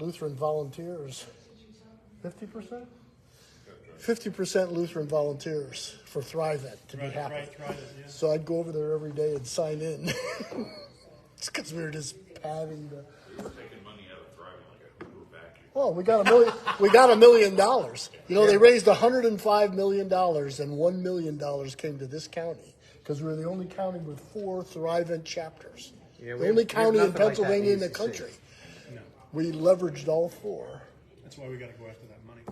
Lutheran volunteers. 50%? 50% Lutheran volunteers for Thrivent to be happy. Right, yeah. So I'd go over there every day and sign in. It's because we were just padding the. They were taking money out of Thrivent like a Hoover vacuum. Oh, we got $1 million. You know, they raised $105 million, and $1 million came to this county because we're the only county with 4 Thrivent chapters. Yeah, the only county in Pennsylvania in the like country. No, We leveraged all 4. that's why we got to go after that money.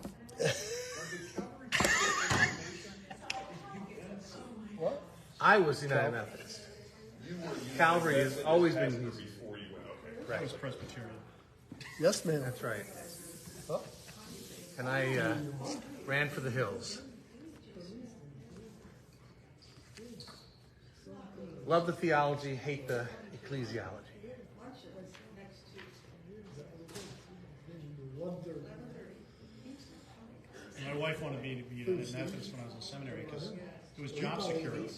What? I was United Methodist. Calvary has always been Before you went, okay. I was Presbyterian. Yes, ma'am. That's right. Oh. And I ran for the hills. Love the theology, hate the ecclesiology. My wife wanted me to be United Methodist when I was in seminary because it was job security.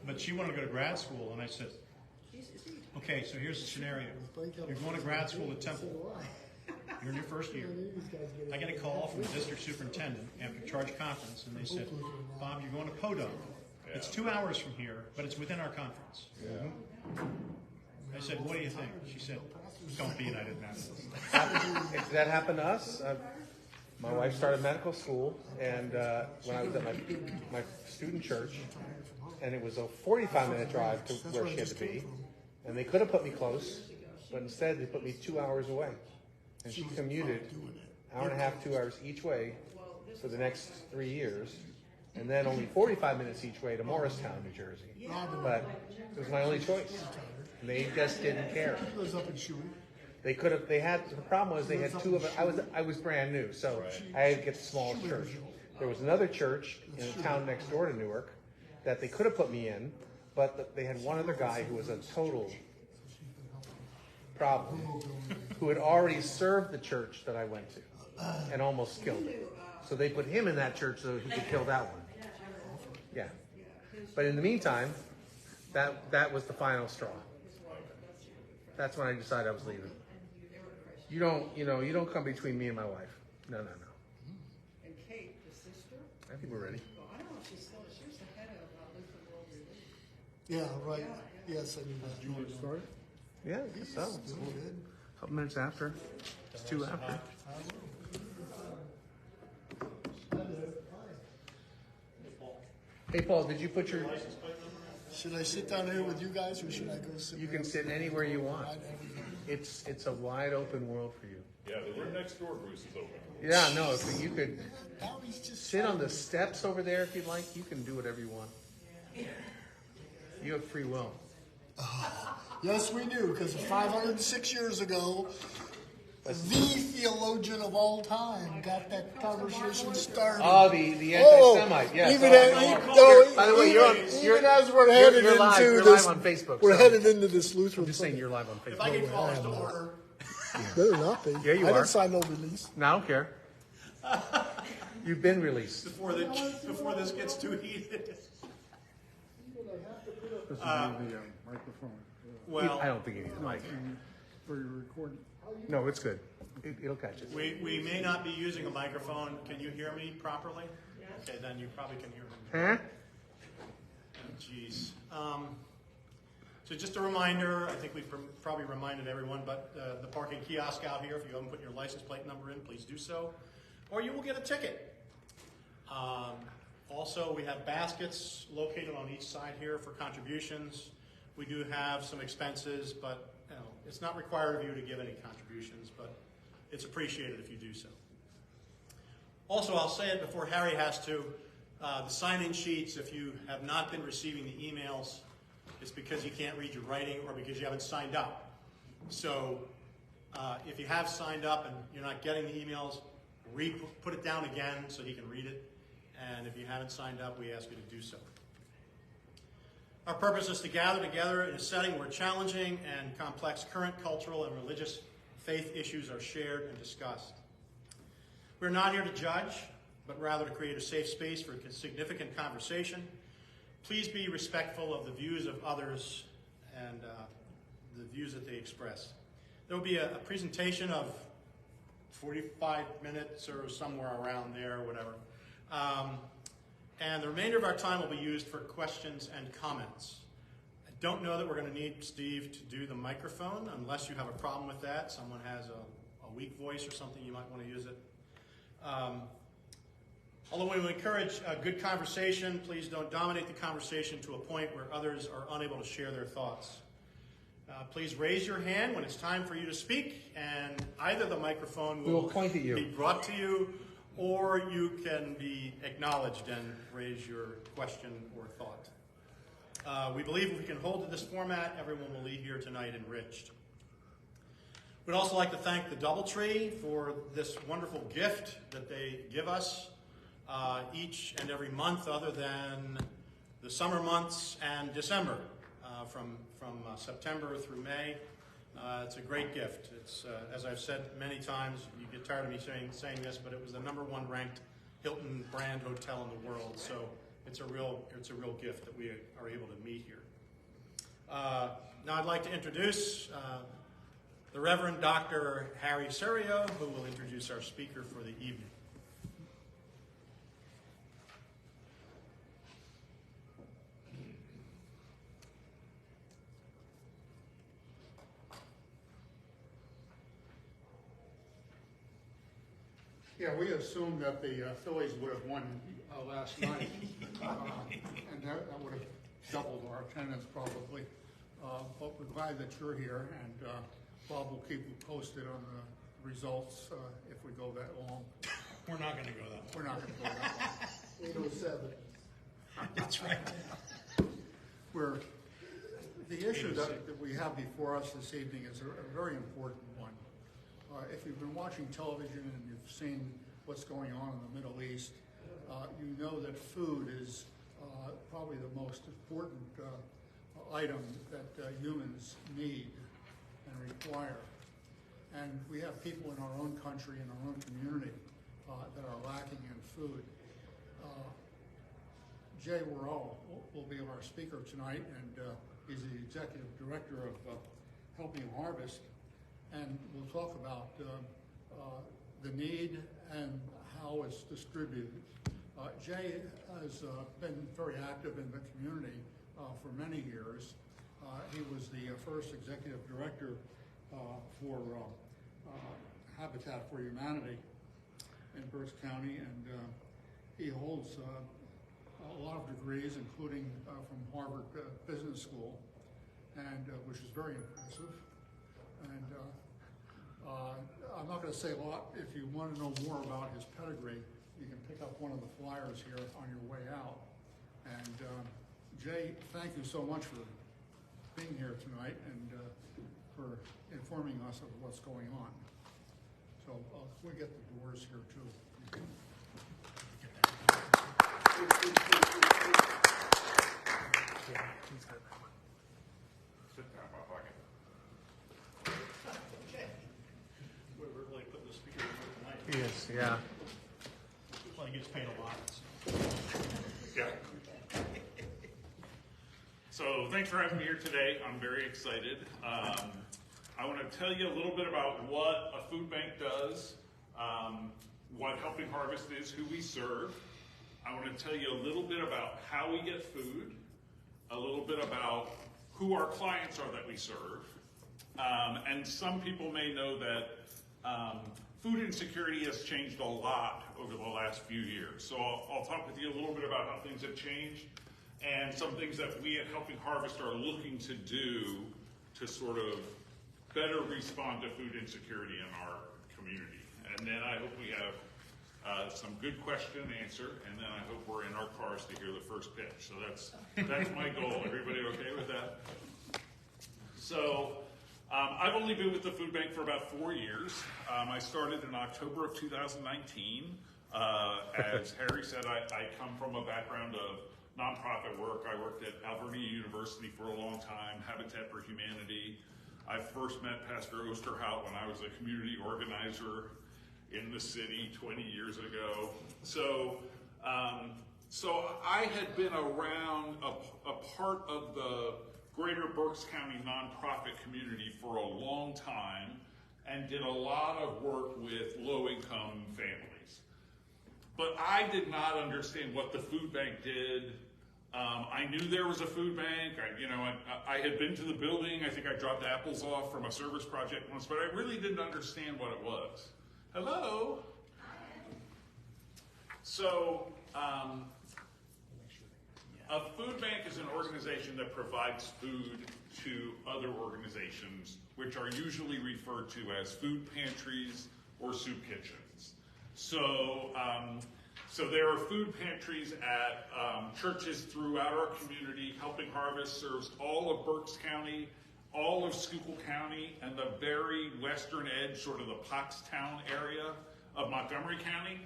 But she wanted to go to grad school, and I said, okay, so here's the scenario. You're going to grad school at Temple. You're in your first year. I get a call from the district superintendent after charge conference, and they said, Bob, you're going to Podunk. It's 2 hours from here, but it's within our conference. I said, what do you think? She said, don't be United Methodist. That happened to us. My wife started medical school, and when I was at my student church, and it was a 45-minute drive to where she had to be, and they could have put me close, but instead they put me 2 hours away, and she commuted hour and a half, 2 hours each way for the next 3 years, and then only 45 minutes each way to Morristown, New Jersey. But it was my only choice, and they just didn't care. They could have. They had. The problem was they had 2 of it. I was brand new, so I had to get the small church. There was another church in a town next door to Newark that they could have put me in, but they had one other guy who was a total problem, who had already served the church that I went to, and almost killed it. So they put him in that church so he could kill that one. Yeah, but in the meantime, that was the final straw. That's when I decided I was leaving. You don't come between me and my wife. No. And Kate, the sister? I think we're ready. Well, I don't know if she's still, she was the head of Lutheran World Religion. Yeah, right. Yes, I knew that. You want to start? Yeah, I guess so. Still good. A couple minutes after. It's 2 after. Hey, Paul, did you put your... Should I sit down here with you guys, or should I go sit? You can sit anywhere you want. It's a wide open world for you. Yeah, the room next door, Bruce, is open. Yeah, no, if you could Downey's just sit on the steps over there if you'd like. You can do whatever you want. You have free will. Yes, we do, because 506 years ago, the theologian of all time got that conversation started. Oh, the anti-Semite, yes. By the way, even as we're headed you're live, into you're this, live on Facebook. we're so headed into this Lutheran. I'm just saying you're live on Facebook. If I get called to order. Better not be. Yeah, you I are. didn't sign no release. No, I don't care. You've been released. Before this gets too heated. This is the microphone Well, I don't think you need a mic. for your recording. No, it's good. It'll catch it. we may not be using a microphone. Can you hear me properly? Okay, then you probably can hear me. Huh? Jeez. So just a reminder, I think we've probably reminded everyone, but the parking kiosk out here, if you haven't put your license plate number in, please do so, or you will get a ticket. Also, we have baskets located on each side here for contributions. We do have some expenses, but it's not required of you to give any contributions, but it's appreciated if you do so. Also, I'll say it before Harry has to, the sign-in sheets, if you have not been receiving the emails, it's because you can't read your writing or because you haven't signed up. So if you have signed up and you're not getting the emails, put it down again so he can read it. And if you haven't signed up, we ask you to do so. Our purpose is to gather together in a setting where challenging and complex current cultural and religious faith issues are shared and discussed. We're not here to judge, but rather to create a safe space for significant conversation. Please be respectful of the views of others and the views that they express. There will be a presentation of 45 minutes or somewhere around there, whatever. And the remainder of our time will be used for questions and comments. I don't know that we're going to need Steve to do the microphone unless you have a problem with that. Someone has a weak voice or something, you might want to use it. Although we encourage a good conversation, please don't dominate the conversation to a point where others are unable to share their thoughts. Please raise your hand when it's time for you to speak, and either the microphone will point at you. be brought to you, or you can be acknowledged and raise your question or thought. We believe if we can hold to this format, everyone will leave here tonight enriched. We'd also like to thank the Doubletree for this wonderful gift that they give us each and every month other than the summer months and December, from September through May. It's a great gift. It's, as I've said many times, you get tired of me saying this, but it was the #1 ranked Hilton brand hotel in the world. So it's a real gift that we are able to meet here. Now I'd like to introduce the Reverend Dr. Harry Serio, who will introduce our speaker for the evening. Yeah, we assumed that the Phillies would have won last night, and that would have doubled our attendance probably. But we're glad that you're here, and Bob will keep you posted on the results if we go that long. We're not going to go that long. We're not going to go that long. 807. That's right. The issue that we have before us this evening is a very important one. If you've been watching television and you've seen what's going on in the Middle East, you know that food is probably the most important item that humans need and require. And we have people in our own country, in our own community, that are lacking in food. Jay Worrall will be our speaker tonight, and he's the executive director of Helping Harvest. And we'll talk about the need and how it's distributed. Jay has been very active in the community for many years. He was the first executive director for Habitat for Humanity in Berks County, and he holds a lot of degrees, including from Harvard Business School, and which is very impressive. And I'm not going to say a lot. If you want to know more about his pedigree, you can pick up one of the flyers here on your way out. And Jay, thank you so much for being here tonight and for informing us of what's going on. So we get the doors here too. Sit down, my pocket. We're really putting the speaker in tonight. Yes, yeah. Well, he gets paid a lot. Yeah. So thanks for having me here today. I'm very excited. I want to tell you a little bit about what a food bank does, what Helping Harvest is, who we serve. I want to tell you a little bit about how we get food, a little bit about who our clients are that we serve. And some people may know that food insecurity has changed a lot over the last few years. So I'll talk with you a little bit about how things have changed and some things that we at Helping Harvest are looking to do to sort of better respond to food insecurity in our community. And then I hope we have some good question and answer, and then I hope we're in our cars to hear the first pitch. So that's my goal. Everybody okay with that? So I've only been with the food bank for about 4 years. I started in October of 2019. As Harry said, I come from a background of nonprofit work. I worked at Alberta University for a long time, Habitat for Humanity. I first met Pastor Osterhout when I was a community organizer in the city 20 years ago. So I had been around a part of the greater Berks County nonprofit community for a long time and did a lot of work with low-income families. But I did not understand what the food bank did. I knew there was a food bank. I had been to the building. I think I dropped apples off from a service project once, but I really didn't understand what it was. Hello? So, a food bank is an organization that provides food to other organizations, which are usually referred to as food pantries or soup kitchens. So there are food pantries at churches throughout our community. Helping Harvest serves all of Berks County, all of Schuylkill County, and the very western edge, sort of the Pottstown area of Montgomery County.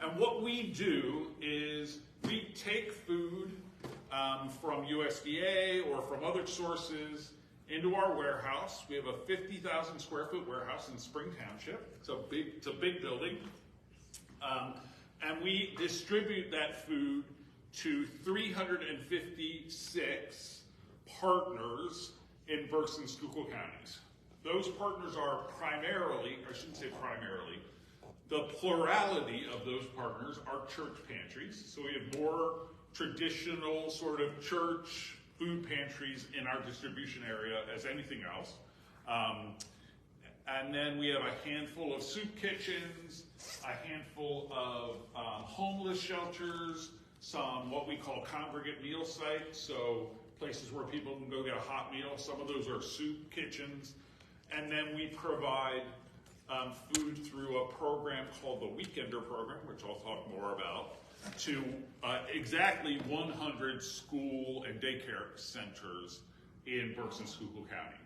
And what we do is we take food from USDA or from other sources into our warehouse. We have a 50,000 square foot warehouse in Spring Township. It's a big building. And we distribute that food to 356 partners in Berks and Schuylkill counties. Those partners are primarily, I shouldn't say primarily, the plurality of those partners are church pantries. So we have more traditional sort of church food pantries in our distribution area as anything else. And then we have a handful of soup kitchens, a handful of homeless shelters, some what we call congregate meal sites, so places where people can go get a hot meal. Some of those are soup kitchens. And then we provide food through a program called the Weekender Program, which I'll talk more about, to exactly 100 school and daycare centers in Berks and Schuylkill County.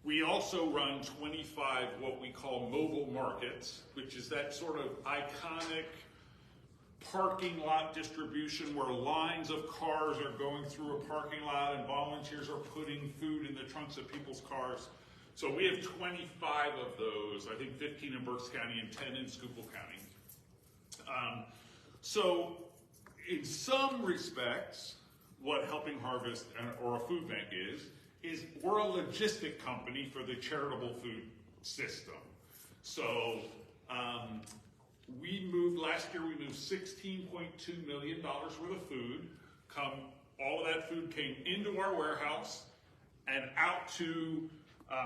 We also run 25 what we call mobile markets, which is that sort of iconic parking lot distribution where lines of cars are going through a parking lot and volunteers are putting food in the trunks of people's cars. So we have 25 of those, I think 15 in Berks County and 10 in Schuylkill County. So in some respects, what Helping Harvest or a food bank is we're a logistic company for the charitable food system. So last year we moved $16.2 million worth of food. All of that food came into our warehouse and out to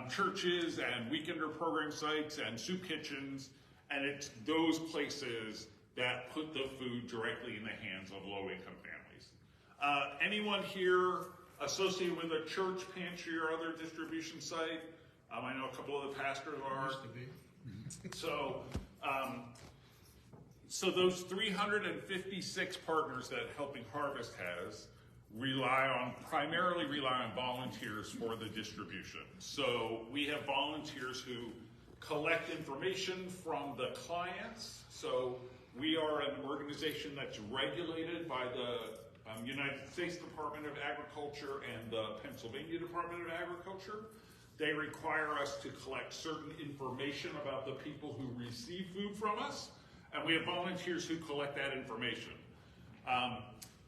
churches and Weekender program sites and soup kitchens, and it's those places that put the food directly in the hands of low-income families. Anyone here associated with a church pantry or other distribution site? I know a couple of the pastors are. Used to be. So those 356 partners that Helping Harvest has primarily rely on volunteers for the distribution. So we have volunteers who collect information from the clients. So we are an organization that's regulated by the United States Department of Agriculture and the Pennsylvania Department of Agriculture. They require us to collect certain information about the people who receive food from us, and we have volunteers who collect that information.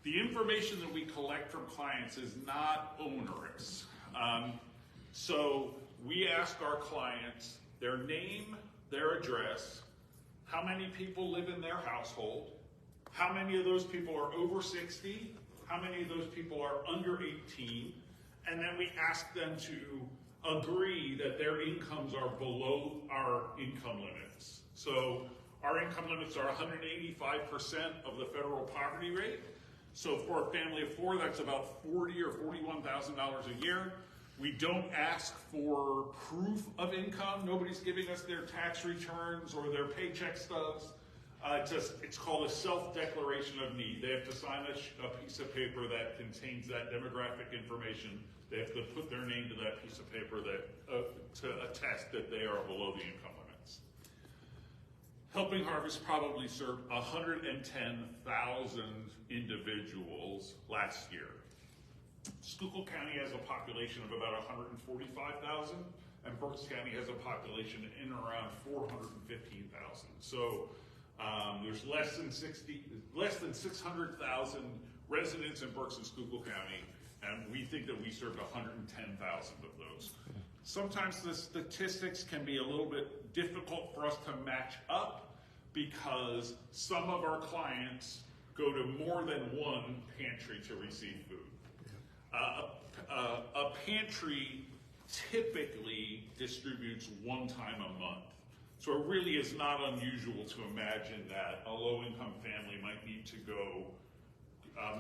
The information that we collect from clients is not onerous. So we ask our clients their name, their address, how many people live in their household, how many of those people are over 60, how many of those people are under 18, and then we ask them to agree that their incomes are below our income limits. So our income limits are 185% of the federal poverty rate. So for a family of four, that's about $40,000 or $41,000 a year. We don't ask for proof of income. Nobody's giving us their tax returns or their paycheck stubs. It's called a self-declaration of need. They have to sign a piece of paper that contains that demographic information. They have to put their name to that piece of paper to attest that they are below the income limits. Helping Harvest probably served 110,000 individuals last year. Schuylkill County has a population of about 145,000, and Berks County has a population in around 415,000. So there's less than 600,000 residents in Berks and Schuylkill County, and we think that we served 110,000 of those. Sometimes the statistics can be a little bit difficult for us to match up because some of our clients go to more than one pantry to receive food. A pantry typically distributes one time a month. So it really is not unusual to imagine that a low-income family might need to go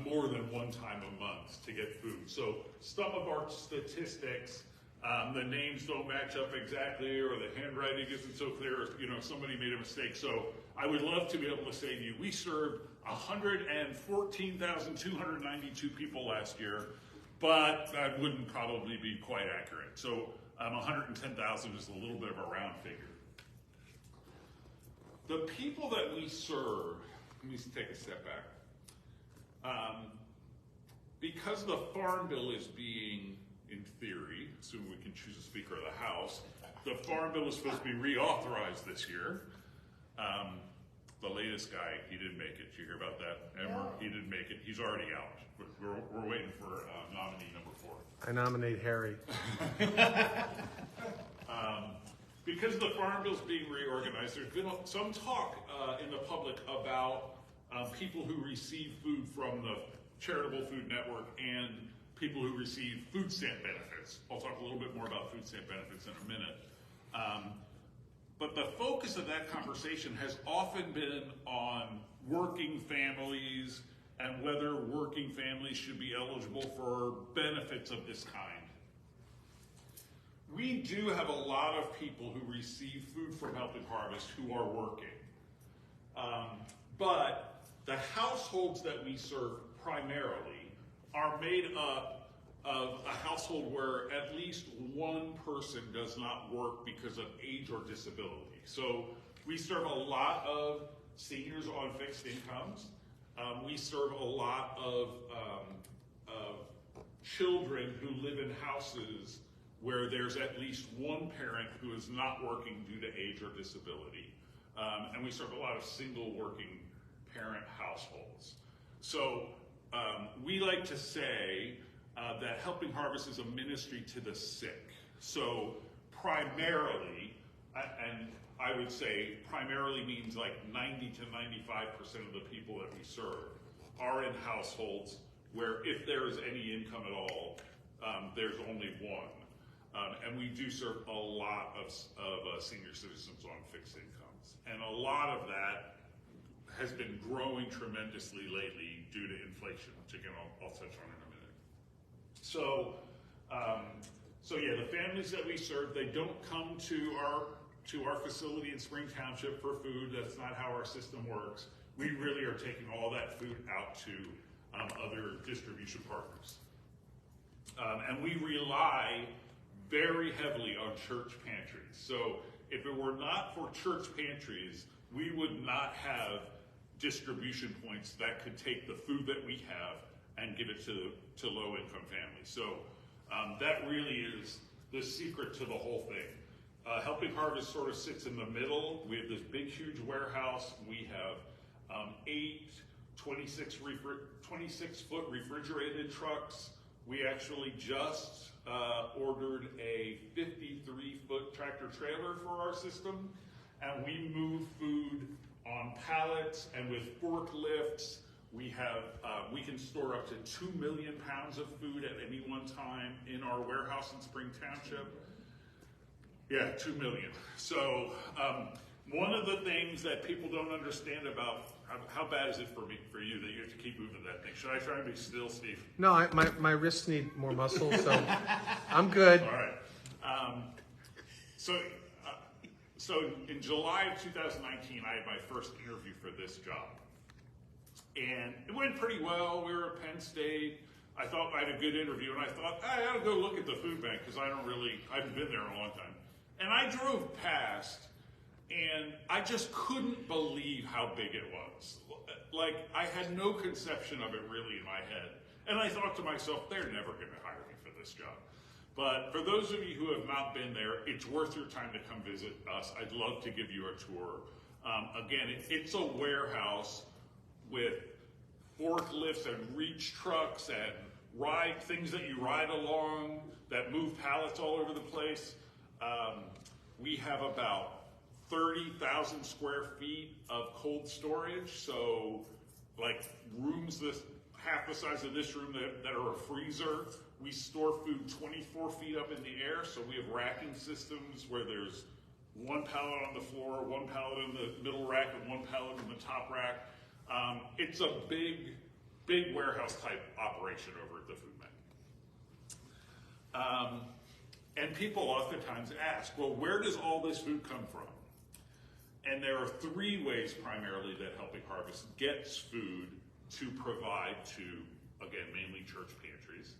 more than one time a month to get food. So some of our statistics, the names don't match up exactly, or the handwriting isn't so clear, you know, somebody made a mistake. So I would love to be able to say to you, we served 114,292 people last year, but that wouldn't probably be quite accurate. So 110,000 is a little bit of a round figure. The people that we serve, let me take a step back. Because the Farm Bill is being, in theory, assuming we can choose a Speaker of the House, the Farm Bill is supposed to be reauthorized this year. The latest guy, he didn't make it. Did you hear about that? Emmer, he didn't make it. He's already out. We're waiting for nominee number 4. I nominate Harry. Because the Farm Bill is being reorganized, there's been some talk in the public about people who receive food from the Charitable Food Network and people who receive food stamp benefits. I'll talk a little bit more about food stamp benefits in a minute. But the focus of that conversation has often been on working families and whether working families should be eligible for benefits of this kind. We do have a lot of people who receive food from Helping Harvest who are working. But the households that we serve primarily are made up of a household where at least one person does not work because of age or disability. So we serve a lot of seniors on fixed incomes. We serve a lot of children who live in houses where there's at least one parent who is not working due to age or disability. And we serve a lot of single working parent households. So we like to say that Helping Harvest is a ministry to the sick. So primarily, and I would say primarily means like 90 to 95% of the people that we serve are in households where if there is any income at all, there's only one. And we do serve a lot of senior citizens on fixed incomes. And a lot of that has been growing tremendously lately due to inflation, which again, I'll touch on in a minute. So yeah, the families that we serve, they don't come to our facility in Spring Township for food. That's not how our system works. We really are taking all that food out to other distribution partners. And we rely very heavily on church pantries. So if it were not for church pantries, we would not have distribution points that could take the food that we have and give it to low-income families. So that really is the secret to the whole thing. Helping Harvest sort of sits in the middle. We have this big, huge warehouse. We have 8 26-foot refrigerated trucks. We actually just ordered a 53-foot tractor trailer for our system, and we move food on pallets and with forklifts. We can store up to 2 million pounds of food at any one time in our warehouse in Spring Township. Yeah, 2 million. So one of the things that people don't understand about how bad is it for you that you have to keep moving that thing? Should I try and be still, Steve? No, my wrists need more muscle, so I'm good. All right. So in July of 2019, I had my first interview for this job. And it went pretty well. We were at Penn State. I thought I had a good interview, and I thought, I ought to go look at the food bank because I haven't been there in a long time. And I drove past, and I just couldn't believe how big it was. Like, I had no conception of it really in my head. And I thought to myself, they're never going to hire me for this job. But for those of you who have not been there, it's worth your time to come visit us. I'd love to give you a tour. Again, it's a warehouse with forklifts and reach trucks and things that you ride along that move pallets all over the place. We have about 30,000 square feet of cold storage, so like rooms half the size of this room that are a freezer. We store food 24 feet up in the air, so we have racking systems where there's one pallet on the floor, one pallet in the middle rack, and one pallet in the top rack. It's a big warehouse type operation over at the food bank. And people oftentimes ask, well, where does all this food come from? And there are three ways primarily that Helping Harvest gets food to provide to, again, mainly church pantries.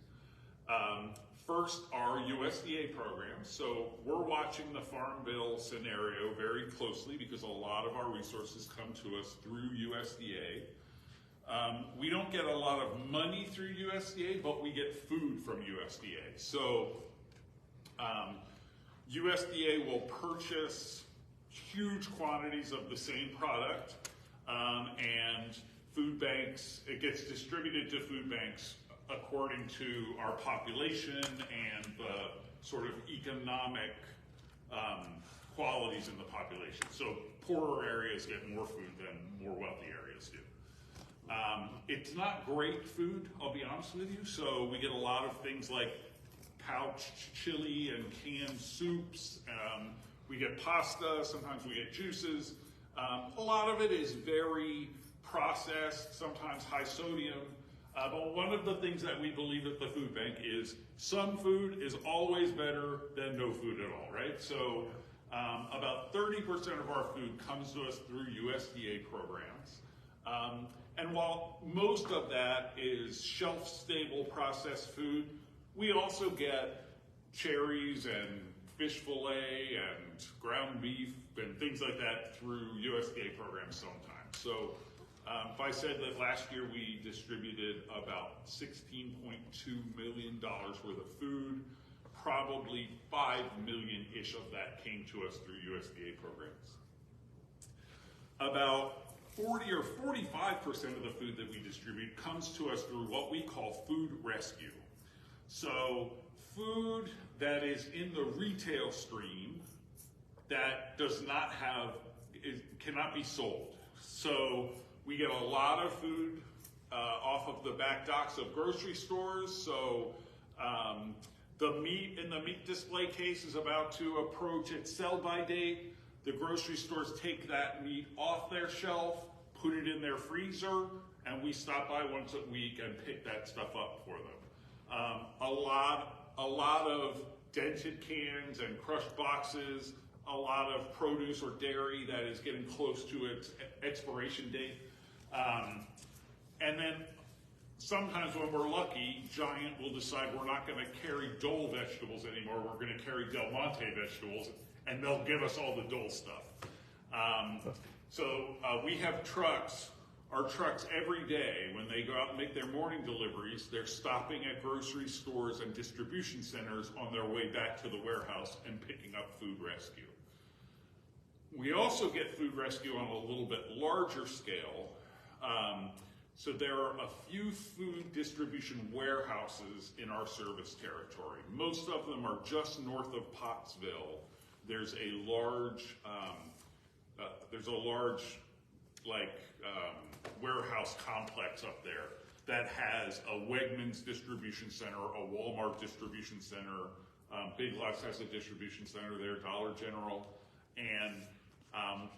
First, our USDA programs. So we're watching the Farm Bill scenario very closely because a lot of our resources come to us through USDA. We don't get a lot of money through USDA, but we get food from USDA. So USDA will purchase huge quantities of the same product, and food banks, it gets distributed to food banks according to our population and the sort of economic qualities in the population. So poorer areas get more food than more wealthy areas do. It's not great food, I'll be honest with you. So we get a lot of things like pouch chili and canned soups. We get pasta, sometimes we get juices. A lot of it is very processed, sometimes high sodium. But one of the things that we believe at the food bank is some food is always better than no food at all, right? So about 30% of our food comes to us through USDA programs. And while most of that is shelf-stable processed food, we also get cherries and fish fillet and ground beef and things like that through USDA programs sometimes. So if I said that last year we distributed about $16.2 million worth of food, probably 5 million-ish of that came to us through USDA programs. About 40 or 45% of the food that we distribute comes to us through what we call food rescue. So food that is in the retail stream that does not have, cannot be sold. So we get a lot of food off of the back docks of grocery stores. So the meat in the meat display case is about to approach its sell-by date. The grocery stores take that meat off their shelf, put it in their freezer, and we stop by once a week and pick that stuff up for them. A lot of dented cans and crushed boxes, a lot of produce or dairy that is getting close to its expiration date. And then sometimes when we're lucky, Giant will decide we're not going to carry Dole vegetables anymore, we're going to carry Del Monte vegetables, and they'll give us all the Dole stuff. So we have trucks. Our trucks every day, when they go out and make their morning deliveries, they're stopping at grocery stores and distribution centers on their way back to the warehouse and picking up food rescue. We also get food rescue on a little bit larger scale. So there are a few food distribution warehouses in our service territory. Most of them are just north of Pottsville. There's a large warehouse complex up there that has a Wegmans distribution center, a Walmart distribution center, Big Lots has a distribution center there, Dollar General, and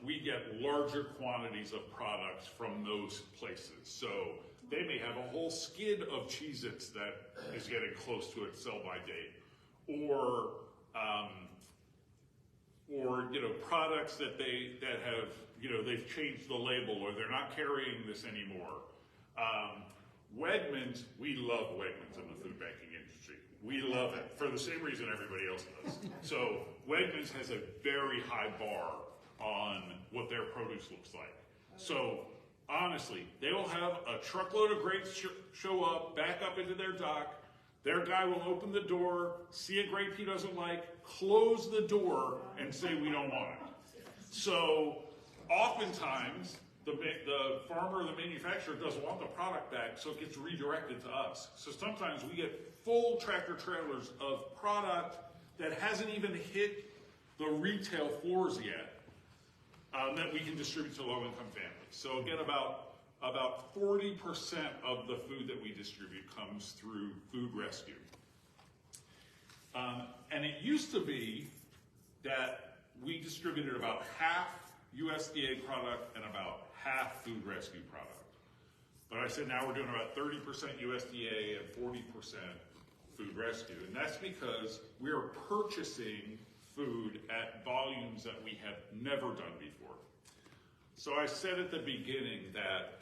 we get larger quantities of products from those places. So they may have a whole skid of Cheez-Its that is getting close to its sell-by date, or products that have, they've changed the label or they're not carrying this anymore. Wegmans, we love Wegmans in the food banking industry. We love it for the same reason everybody else does. So Wegmans has a very high bar on what their produce looks like. So honestly, they will have a truckload of grapes show up, back up into their dock. Their guy will open the door, see a grape he doesn't like, close the door, and say we don't want it. So oftentimes, the farmer or the manufacturer doesn't want the product back, so it gets redirected to us. So sometimes we get full tractor trailers of product that hasn't even hit the retail floors yet, that we can distribute to low-income families. So again, about 40% of the food that we distribute comes through food rescue. And it used to be that we distributed about half USDA product and about half food rescue product. But I said now we're doing about 30% USDA and 40% food rescue. And that's because we're purchasing food at volumes that we have never done before. So I said at the beginning that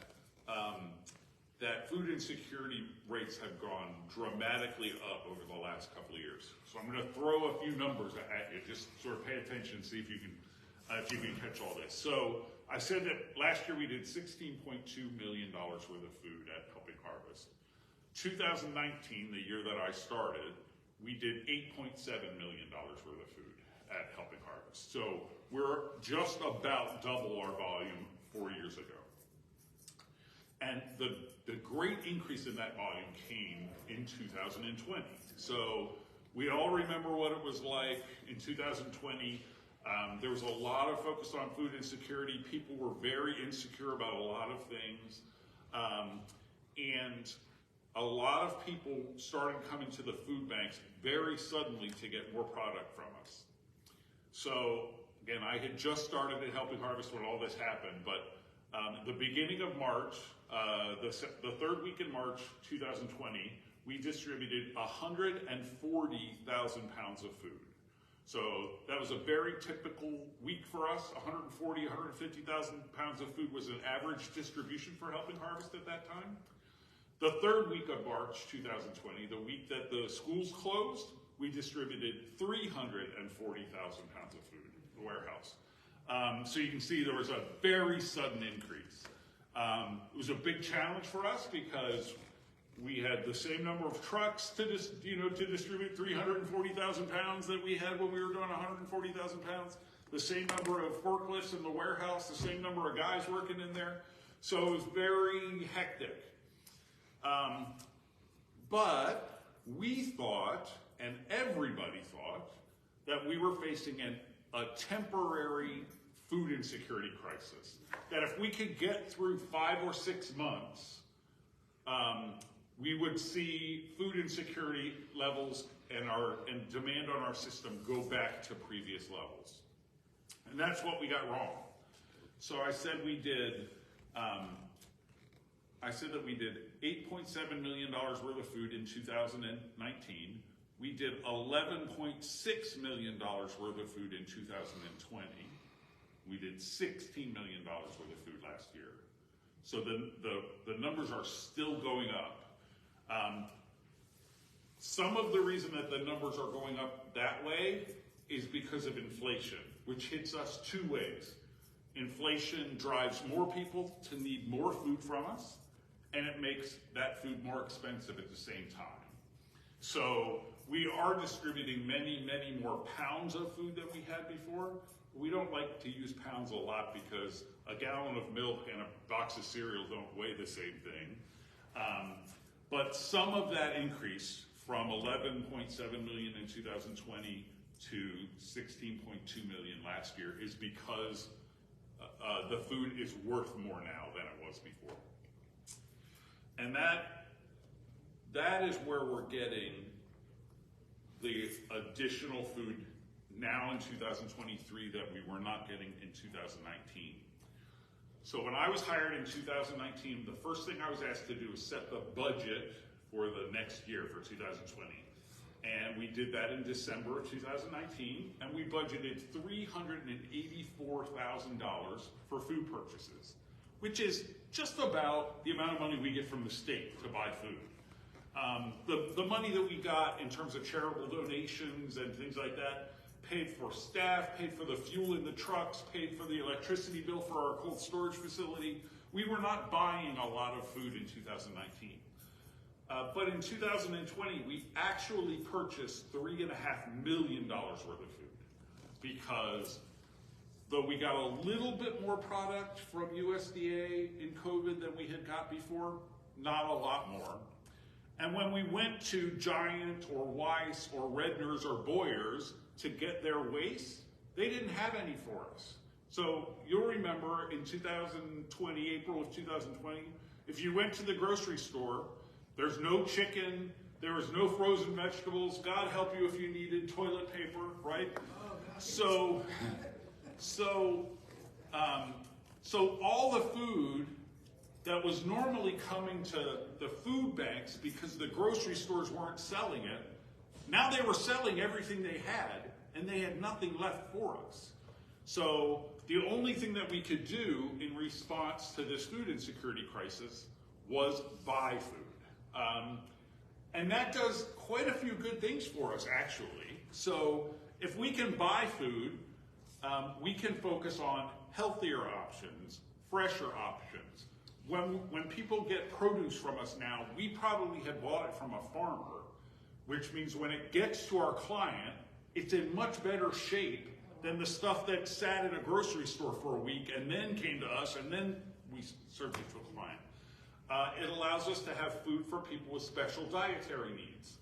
that food insecurity rates have gone dramatically up over the last couple of years. So I'm going to throw a few numbers at you. Just sort of pay attention, see if you can catch all this. So I said that last year we did $16.2 million worth of food at Helping Harvest. 2019, the year that I started, we did $8.7 million worth of food at Helping Harvest. So we're just about double our volume 4 years ago. And the great increase in that volume came in 2020. So we all remember what it was like in 2020. There was a lot of focus on food insecurity. People were very insecure about a lot of things. And a lot of people started coming to the food banks very suddenly to get more product from us. So again, I had just started at Helping Harvest when all this happened, but the beginning of March, the third week in March 2020, we distributed 140,000 pounds of food. So that was a very typical week for us. 140, 150,000 pounds of food was an average distribution for Helping Harvest at that time. The third week of March 2020, the week that the schools closed, we distributed 340,000 pounds of food in the warehouse. So you can see there was a very sudden increase. It was a big challenge for us because we had the same number of trucks to distribute 340,000 pounds that we had when we were doing 140,000 pounds. The same number of forklifts in the warehouse, the same number of guys working in there. So it was very hectic. But we thought, and everybody thought, that we were facing a temporary food insecurity crisis. That if we could get through 5 or 6 months, we would see food insecurity levels and demand on our system go back to previous levels. And that's what we got wrong. So I said we did $8.7 million worth of food in 2019. We did $11.6 million worth of food in 2020. We did $16 million worth of food last year. So the numbers are still going up. Some of the reason that the numbers are going up that way is because of inflation, which hits us 2 ways. Inflation drives more people to need more food from us, and it makes that food more expensive at the same time. So we are distributing many, many more pounds of food than we had before. We don't like to use pounds a lot because a gallon of milk and a box of cereal don't weigh the same thing. But some of that increase from 11.7 million in 2020 to 16.2 million last year is because the food is worth more now than it was before. And that is where we're getting the additional food now in 2023 that we were not getting in 2019. So when I was hired in 2019, the first thing I was asked to do was set the budget for the next year, for 2020. And we did that in December of 2019, and we budgeted $384,000 for food purchases, which is just about the amount of money we get from the state to buy food. The money that we got in terms of charitable donations and things like that paid for staff, paid for the fuel in the trucks, paid for the electricity bill for our cold storage facility. We were not buying a lot of food in 2019. But in 2020, we actually purchased $3.5 million worth of food because though we got a little bit more product from USDA in COVID than we had got before, not a lot more. And when we went to Giant or Weiss or Redner's or Boyer's to get their waste, they didn't have any for us. So you'll remember in 2020, April of 2020, if you went to the grocery store, there's no chicken, there was no frozen vegetables. God help you if you needed toilet paper, right? So all the food that was normally coming to the food banks because the grocery stores weren't selling it, now they were selling everything they had, and they had nothing left for us. So the only thing that we could do in response to this food insecurity crisis was buy food. And that does quite a few good things for us, actually. So if we can buy food, we can focus on healthier options, fresher options. When people get produce from us now, we probably had bought it from a farmer, which means when it gets to our client, it's in much better shape than the stuff that sat at a grocery store for a week and then came to us and then we served it to a client. It allows us to have food for people with special dietary needs.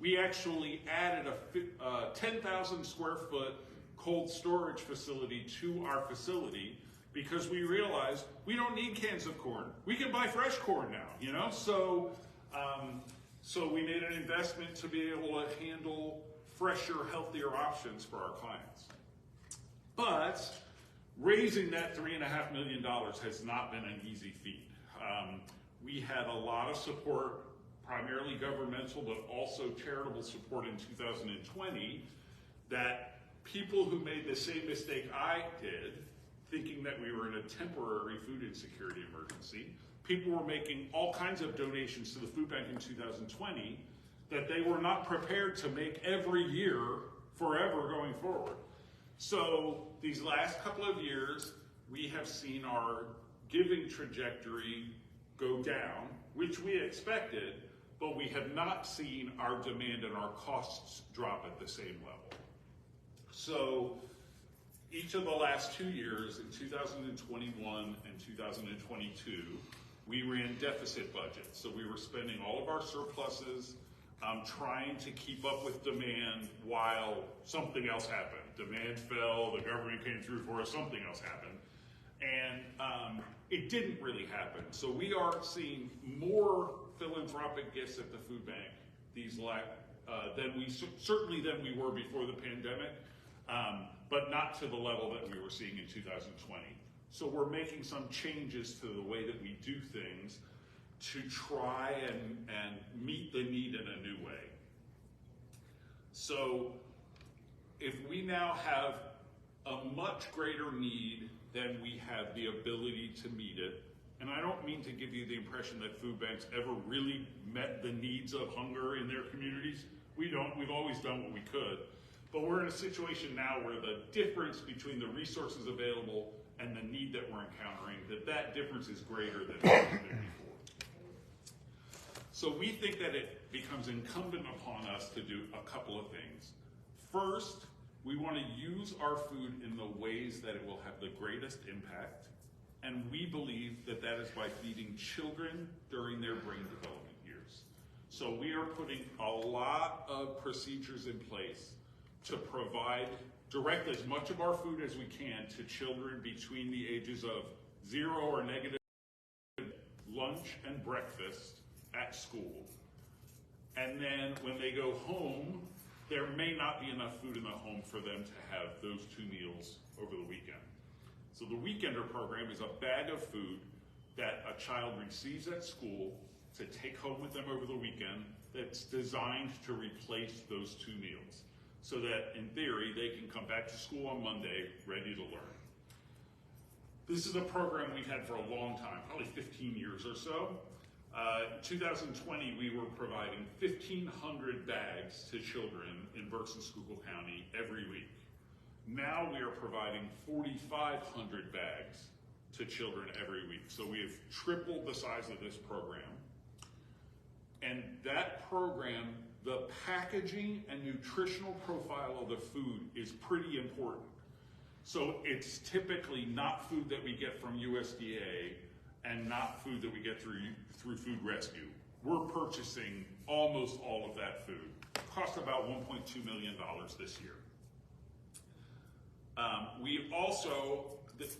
We actually added a 10,000 square foot cold storage facility to our facility because we realized we don't need cans of corn. We can buy fresh corn now, you know? So we made an investment to be able to handle fresher, healthier options for our clients. But raising that $3.5 million has not been an easy feat. We had a lot of support, primarily governmental, but also charitable support in 2020, that people who made the same mistake I did, thinking that we were in a temporary food insecurity emergency, people were making all kinds of donations to the food bank in 2020 that they were not prepared to make every year forever going forward. So these last couple of years, we have seen our giving trajectory go down, which we expected, but we have not seen our demand and our costs drop at the same level. So each of the last 2 years, in 2021 and 2022, we ran deficit budgets. So we were spending all of our surpluses trying to keep up with demand while something else happened. Demand fell, the government came through for us, something else happened. And it didn't really happen. So we are seeing more philanthropic gifts at the food bank certainly than we were before the pandemic, but not to the level that we were seeing in 2020. So we're making some changes to the way that we do things to try and meet the need in a new way. So if we now have a much greater need than we have the ability to meet it, and I don't mean to give you the impression that food banks ever really met the needs of hunger in their communities. We don't. We've always done what we could. But we're in a situation now where the difference between the resources available and the need that we're encountering, that difference is greater than it has been before. So we think that it becomes incumbent upon us to do a couple of things. First, we want to use our food in the ways that it will have the greatest impact. And we believe that that is by feeding children during their brain development years. So we are putting a lot of procedures in place to provide direct as much of our food as we can to children between the ages of 0 or negative lunch and breakfast at school. And then when they go home, there may not be enough food in the home for them to have those 2 meals over the weekend. So the Weekender program is a bag of food that a child receives at school to take home with them over the weekend that's designed to replace those 2 meals, so that in theory they can come back to school on Monday ready to learn. This is a program we've had for a long time, probably 15 years or so. In 2020, we were providing 1,500 bags to children in Berks and Schuylkill County every week. Now we are providing 4,500 bags to children every week. So we have tripled the size of this program. And that program, the packaging and nutritional profile of the food is pretty important. So it's typically not food that we get from USDA and not food that we get through Food Rescue. We're purchasing almost all of that food. Cost about $1.2 million this year. We also,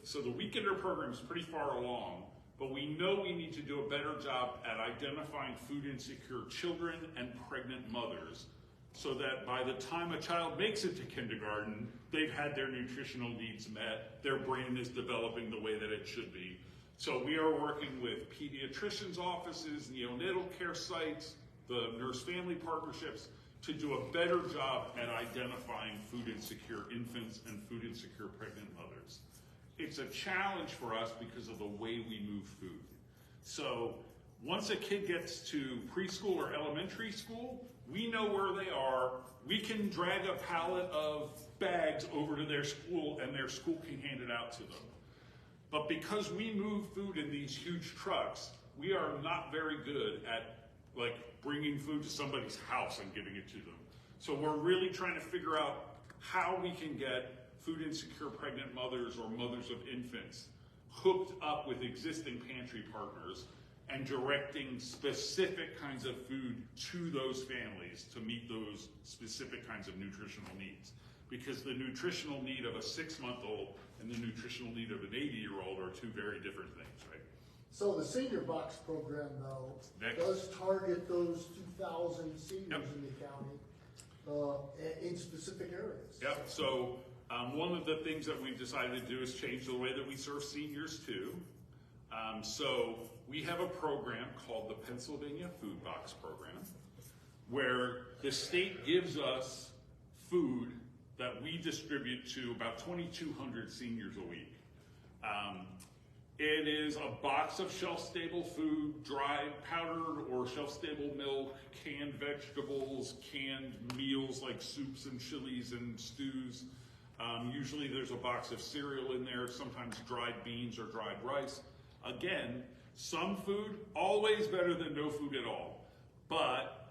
so the Weekender program is pretty far along, but we know we need to do a better job at identifying food insecure children and pregnant mothers, so that by the time a child makes it to kindergarten, they've had their nutritional needs met, their brain is developing the way that it should be. So we are working with pediatricians' offices, neonatal care sites, the nurse-family partnerships, to do a better job at identifying food insecure infants and food insecure pregnant mothers. It's a challenge for us because of the way we move food. So once a kid gets to preschool or elementary school, we know where they are. We can drag a pallet of bags over to their school and their school can hand it out to them. But because we move food in these huge trucks, we are not very good at bringing food to somebody's house and giving it to them. So we're really trying to figure out how we can get food insecure pregnant mothers or mothers of infants hooked up with existing pantry partners and directing specific kinds of food to those families to meet those specific kinds of nutritional needs. Because the nutritional need of a 6-month-old and the nutritional need of an 80-year-old are two very different things, right? So the senior box program, though, does target those 2,000 seniors in the county in specific areas. Yep, so one of the things that we've decided to do is change the way that we serve seniors too. So we have a program called the Pennsylvania Food Box Program, where the state gives us food that we distribute to about 2,200 seniors a week. It is a box of shelf-stable food, dried, powdered, or shelf-stable milk, canned vegetables, canned meals like soups and chilies and stews. Usually there's a box of cereal in there, sometimes dried beans or dried rice. Again, some food, always better than no food at all, but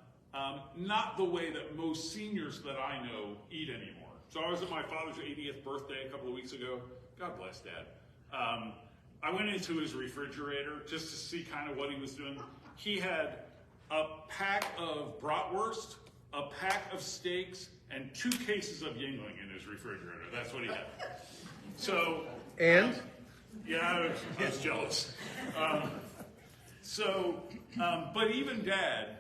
not the way that most seniors that I know eat anymore. So I was at my father's 80th birthday a couple of weeks ago. God bless Dad. I went into his refrigerator just to see kind of what he was doing. He had a pack of bratwurst, a pack of steaks, and 2 cases of Yingling in his refrigerator. That's what he had. So, yeah, I was jealous. But even Dad,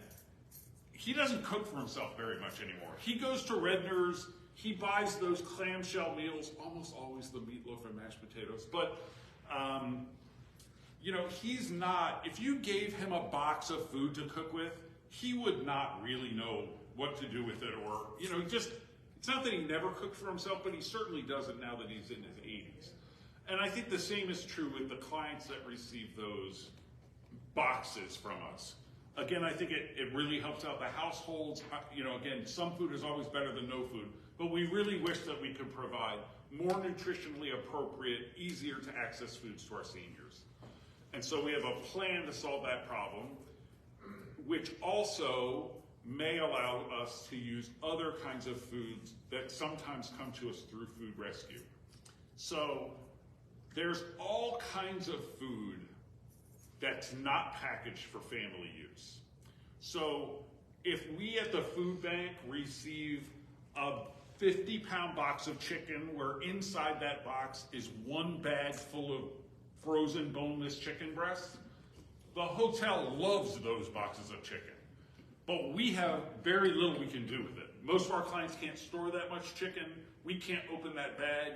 he doesn't cook for himself very much anymore. He goes to Redner's, he buys those clamshell meals, almost always the meatloaf and mashed potatoes, but he's not, if you gave him a box of food to cook with, he would not really know what to do with it, or, it's not that he never cooked for himself, but he certainly doesn't now that he's in his 80s. And I think the same is true with the clients that receive those boxes from us. Again, I think it really helps out the households. Again, some food is always better than no food, but we really wish that we could provide more nutritionally appropriate, easier to access foods to our seniors. And so we have a plan to solve that problem, which also may allow us to use other kinds of foods that sometimes come to us through Food Rescue. So there's all kinds of food that's not packaged for family use. So if we at the food bank receive a 50-pound box of chicken where inside that box is 1 bag full of frozen boneless chicken breasts, the hotel loves those boxes of chicken. But we have very little we can do with it. Most of our clients can't store that much chicken. We can't open that bag.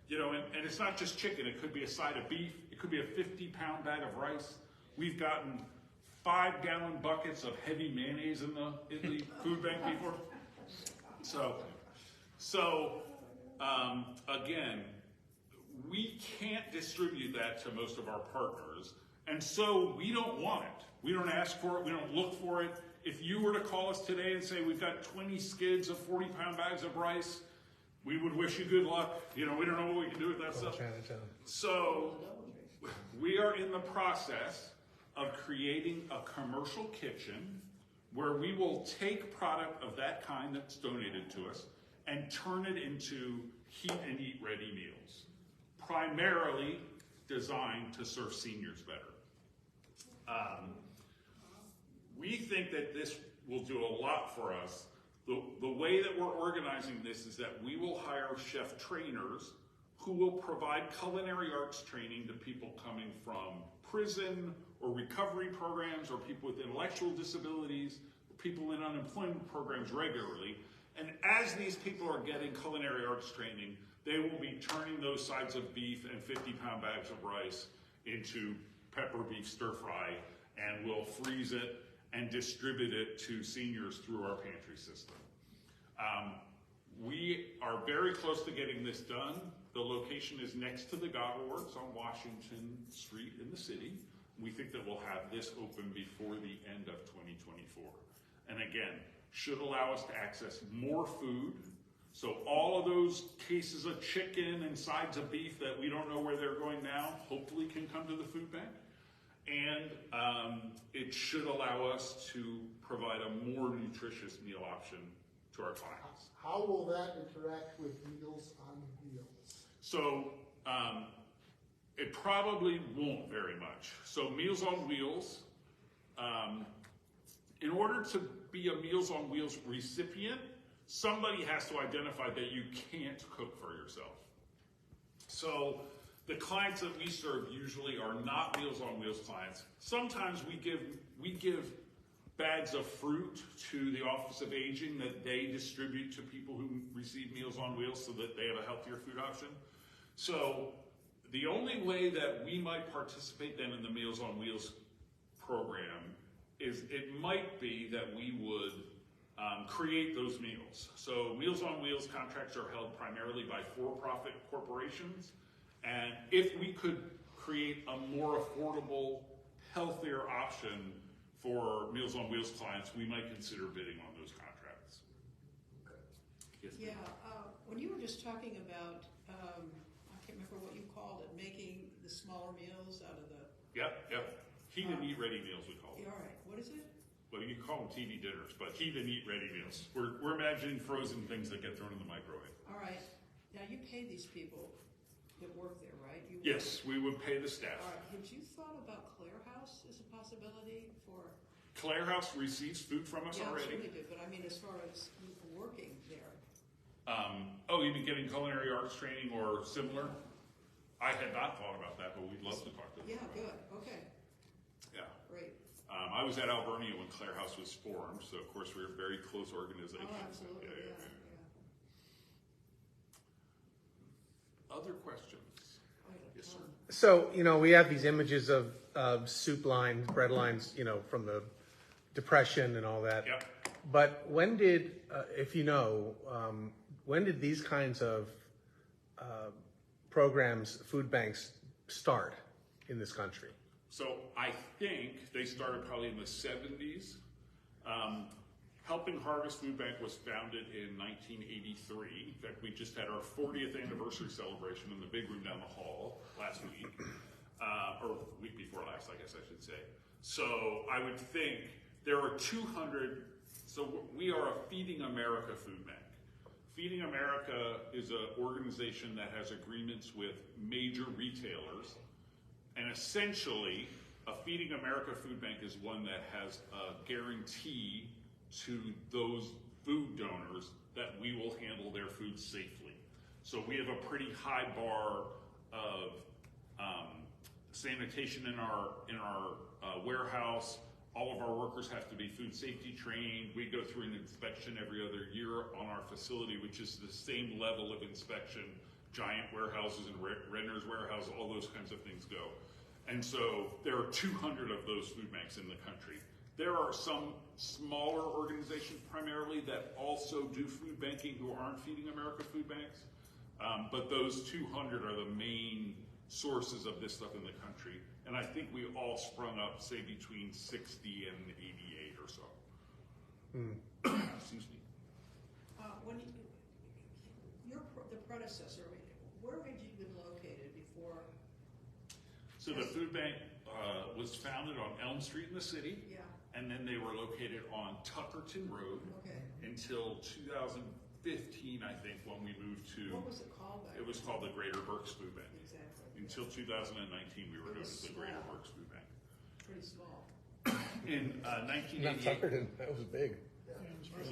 And it's not just chicken. It could be a side of beef. It could be a 50-pound bag of rice. We've gotten 5-gallon buckets of heavy mayonnaise in the food bank before. Again, we can't distribute that to most of our partners, and so we don't want it. We don't ask for it. We don't look for it. If you were to call us today and say, we've got 20 skids of 40-pound bags of rice, we would wish you good luck. We don't know what we can do with that stuff. So we are in the process of creating a commercial kitchen where we will take product of that kind that's donated to us and turn it into heat and eat ready meals. primarily designed to serve seniors better. We think that this will do a lot for us. The way that we're organizing this is that we will hire chef trainers who will provide culinary arts training to people coming from prison or recovery programs, or people with intellectual disabilities, or people in unemployment programs regularly. And as these people are getting culinary arts training, they will be turning those sides of beef and 50-pound bags of rice into pepper beef stir fry, and we'll freeze it and distribute it to seniors through our pantry system. We are very close to getting this done. The location is next to the Goggle Works on Washington Street in the city. We think that we'll have this open before the end of 2024. And again, should allow us to access more food. So all of those cases of chicken and sides of beef that we don't know where they're going now, hopefully can come to the food bank. And it should allow us to provide a more nutritious meal option to our clients. How will that interact with Meals on Wheels? So it probably won't very much. So Meals on Wheels, in order to be a Meals on Wheels recipient, somebody has to identify that you can't cook for yourself. So the clients that we serve usually are not Meals on Wheels clients. Sometimes we give bags of fruit to the Office of Aging that they distribute to people who receive Meals on Wheels so that they have a healthier food option. So the only way that we might participate then in the Meals on Wheels program is it might be that we would create those meals. So Meals on Wheels contracts are held primarily by for-profit corporations. And if we could create a more affordable, healthier option for Meals on Wheels clients, we might consider bidding on those contracts. Yes, Yeah, when you were just talking about, I can't remember what you called it, making the smaller meals out of the, Yep. Heat and eat ready meals, we call them. all right, what is it? Well, you can call them TV dinners, but heat and eat ready meals. We're imagining frozen things that get thrown in the microwave. All right, now you pay these people that work there, right? Yes, we would pay the staff. All right, had you thought about Claire House as a possibility for? Claire House receives food from us Yeah, I'm already. sure they do, but I mean, as far as working there. Oh, you mean getting culinary arts training or similar? I had not thought about that, but we'd love to talk to them. Yeah, about good, that. okay, Yeah. great. I was at Alvernia when Claire House was formed, so of course we're a very close organization. Oh, absolutely, yeah. Other questions? Yes, sir. So, we have these images of soup lines, bread lines, from the Depression and all that. Yep. But when did, if you know, when did these kinds of programs, food banks, start in this country? So I think they started probably in the 70s. Helping Harvest Food Bank was founded in 1983. In fact, we just had our 40th anniversary celebration in the big room down the hall last week, or week before last, I guess I should say. So I would think there are 200, so we are a Feeding America food bank. Feeding America is an organization that has agreements with major retailers, and essentially, a Feeding America food bank is one that has a guarantee to those food donors that we will handle their food safely. So we have a pretty high bar of sanitation in our warehouse. All of our workers have to be food safety trained. We go through an inspection every other year on our facility, which is the same level of inspection giant warehouses and renters warehouses, all those kinds of things go. And so there are 200 of those food banks in the country. There are some smaller organizations primarily that also do food banking who aren't Feeding America food banks. But those 200 are the main sources of this stuff in the country. And I think we all sprung up, say, between 60 and 88 or so. Excuse me. When the predecessor, where had you been located before? So the food bank was founded on Elm Street in the city. Yeah. And then they were located on Tuckerton Road Okay. until 2015, I think, when we moved to. What was it called back It was called the Greater Berks Food Bank. Exactly. Until 2019, we were known It was as the Greater small. Berks Food Bank. Pretty small. In Not 1988, Tuckerton, that was big.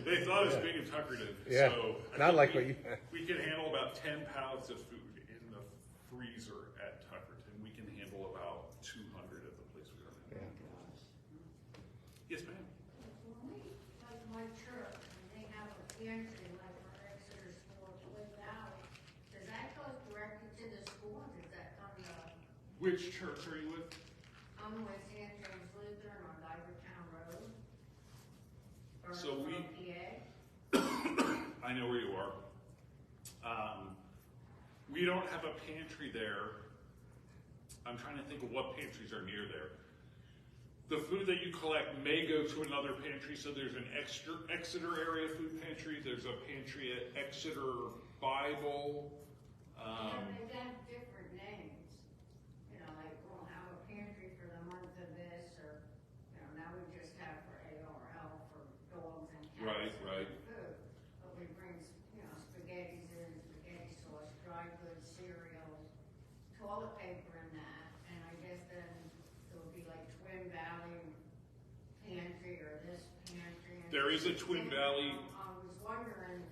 they thought it was big in Tuckerton. Yeah, So I not think like what you. we can handle about 10 pallets of food in the freezer at Tuckerton. We can handle about 200 at the place we are now. Yeah. Yes, ma'am. When we, like my church, when they have a pantry, like for Exeter School, Twin Valley, does that go directly to the school, or does that come to, Which church are you with? I'm with St. James Lutheran on Divertown Road? So we- PA? I know where you are. We don't have a pantry there. I'm trying to think of what pantries are near there. The food that you collect may go to another pantry, so there's an Exeter area food pantry, there's a pantry at Exeter Bible. Yeah, they have different names. You know, like we'll have a pantry for the month of this, or, you know, now we just have for ARL for dogs and cats. Right, right. and food. But we bring, you know, spaghettis in, spaghetti sauce, dry goods, cereal, toilet paper in that, and I guess then it would be like Twin Valley pantry or this pantry. and- There is a Twin Valley. I was wondering,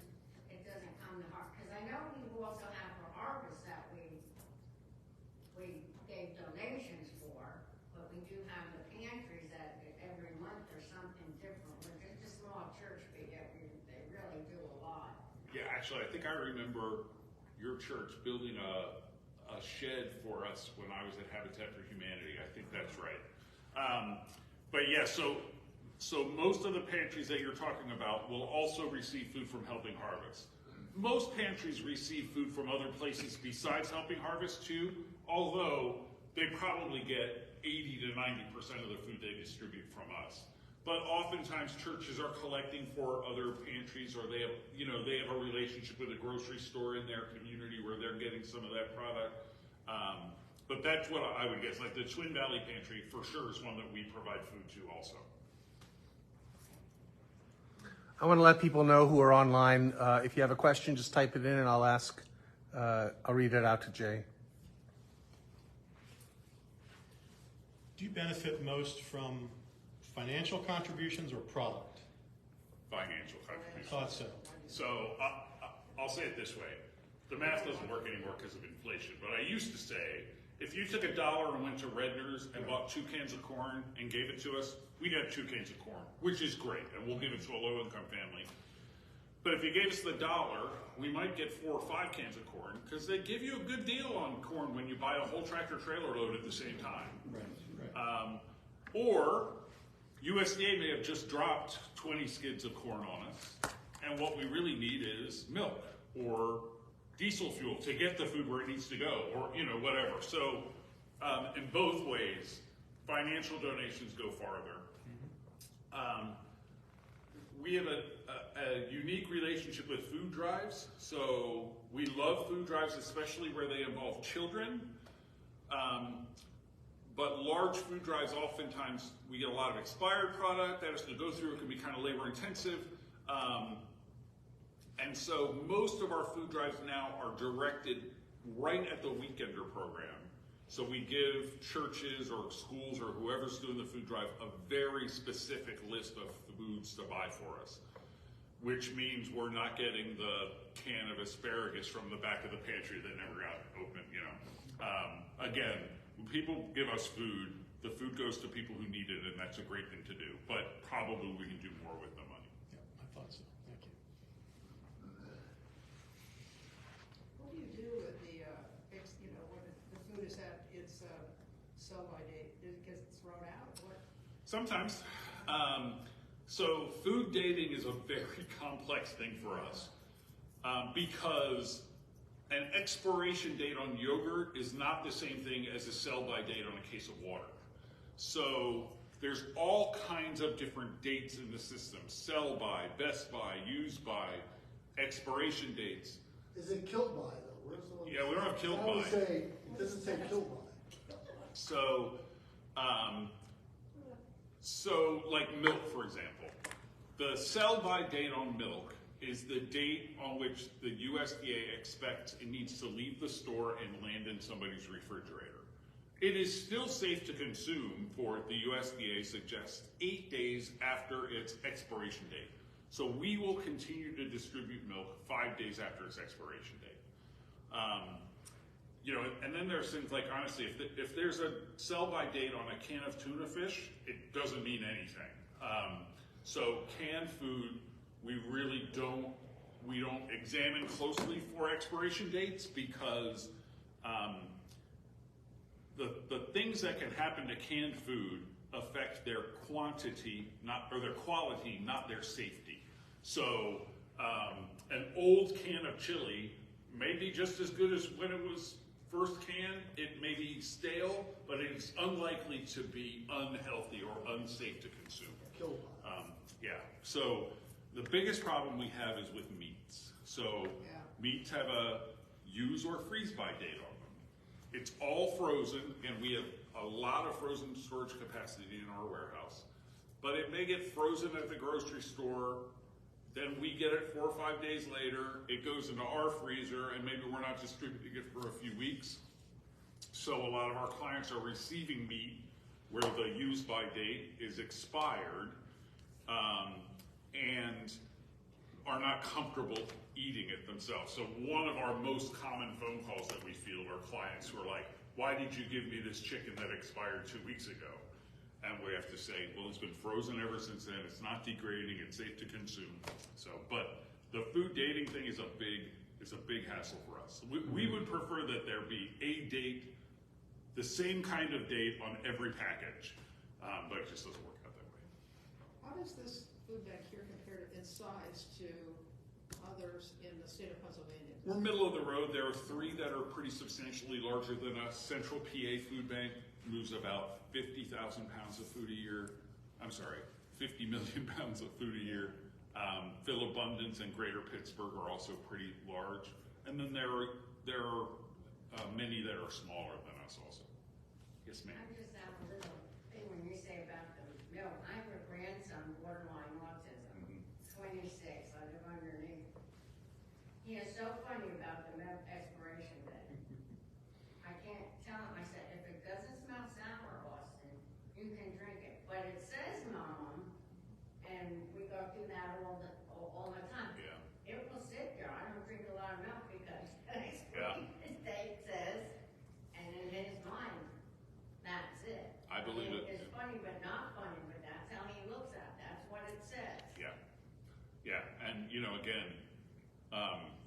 it doesn't come to Harvest, because I know we also have for Harvest that we gave donations for, but we do have the pantries that every month there's something different. We're just a small church, but yet they really do a lot. Yeah, actually, I think I remember your church building a shed for us when I was at Habitat for Humanity. I think that's right. But yeah, so most of the pantries that you're talking about will also receive food from Helping Harvest. Most pantries receive food from other places besides Helping Harvest too, although they probably get 80 to 90% of the food they distribute from us. But oftentimes churches are collecting for other pantries, or they have a relationship with a grocery store in their community where they're getting some of that product. But that's what I would guess. Like the Twin Valley Pantry for sure is one that we provide food to also. I want to let people know who are online. If you have a question, just type it in and I'll read it out to Jay. Do you benefit most from financial contributions or product? Financial contributions. Thought so. So I'll say it this way. The math doesn't work anymore because of inflation, but I used to say, if you took $1 and went to Redner's and bought 2 cans of corn and gave it to us, we'd have 2 cans of corn, which is great, and we'll give it to a low-income family. But if you gave us the $1, we might get 4 or 5 cans of corn, because they give you a good deal on corn when you buy a whole tractor trailer load at the same time. Right. Or USDA may have just dropped 20 skids of corn on us, and what we really need is milk or diesel fuel to get the food where it needs to go, or whatever. So in both ways, financial donations go farther. We have a unique relationship with food drives. So we love food drives, especially where they involve children. But large food drives, oftentimes we get a lot of expired product that has to go through. It can be kind of labor intensive. And so most of our food drives now are directed right at the weekender program. So we give churches or schools or whoever's doing the food drive a very specific list of foods to buy for us, which means we're not getting the can of asparagus from the back of the pantry that never got opened. Again, when people give us food, the food goes to people who need it, and that's a great thing to do. But probably we can do more with the money. Yeah, I thought so. Thank you. What do you do with the, when the food is at its sell-by date? Does it get thrown out? What? Sometimes. So food dating is a very complex thing for us because an expiration date on yogurt is not the same thing as a sell-by date on a case of water. So there's all kinds of different dates in the system: sell-by, best by, used by, expiration dates. Is it killed by though? Where's the one? Yeah, we don't have killed I would by. say, it doesn't say killed by. So, like milk, for example. The sell-by date on milk is the date on which the USDA expects it needs to leave the store and land in somebody's refrigerator. It is still safe to consume for, the USDA suggests, 8 days after its expiration date. So we will continue to distribute milk 5 days after its expiration date. You know, and then there's things like, honestly, if there's a sell-by date on a can of tuna fish, it doesn't mean anything. So canned food, we really don't examine closely for expiration dates because the things that can happen to canned food affect their quantity, or their quality, not their safety. So an old can of chili may be just as good as when it was first canned. It may be stale, but it's unlikely to be unhealthy or unsafe to consume. Yeah, so the biggest problem we have is with meats. So meats have a use or freeze by date on them. It's all frozen, and we have a lot of frozen storage capacity in our warehouse. But it may get frozen at the grocery store, then we get it 4 or 5 days later, it goes into our freezer, and maybe we're not distributing it for a few weeks. So a lot of our clients are receiving meat where the use by date is expired, and are not comfortable eating it themselves. So one of our most common phone calls that we field are clients who are like, why did you give me this chicken that expired 2 weeks ago? And we have to say, well, it's been frozen ever since then. It's not degrading. It's safe to consume. So, but the food dating thing is a big hassle for us. We would prefer that there be a date, the same kind of date on every package, but it just doesn't work out that way. How does this food bank here compare in size to others in the state of Pennsylvania? We're middle of the road. There are 3 that are pretty substantially larger than us. Central PA Food Bank moves about 50,000 pounds of food a year. I'm sorry, 50 million pounds of food a year. Phil Abundance and Greater Pittsburgh are also pretty large. And then there are many that are smaller than us also. Yes, ma'am. I just have a little thing when you say about the milk. I have a grandson, borderline autism, 26. I live underneath. He is so funny about the milk expiration date. I can't tell him. I said, if it doesn't smell sour, Austin, you can drink it. But it says Mom, and we go through that all the time. Yeah. It will sit there. I don't drink a lot of milk because the expiration date says, and in his mind, that's it. I believe it. It's funny but not funny, but that's how he looks at it. That's what it says. Yeah. Yeah. And, you know, again,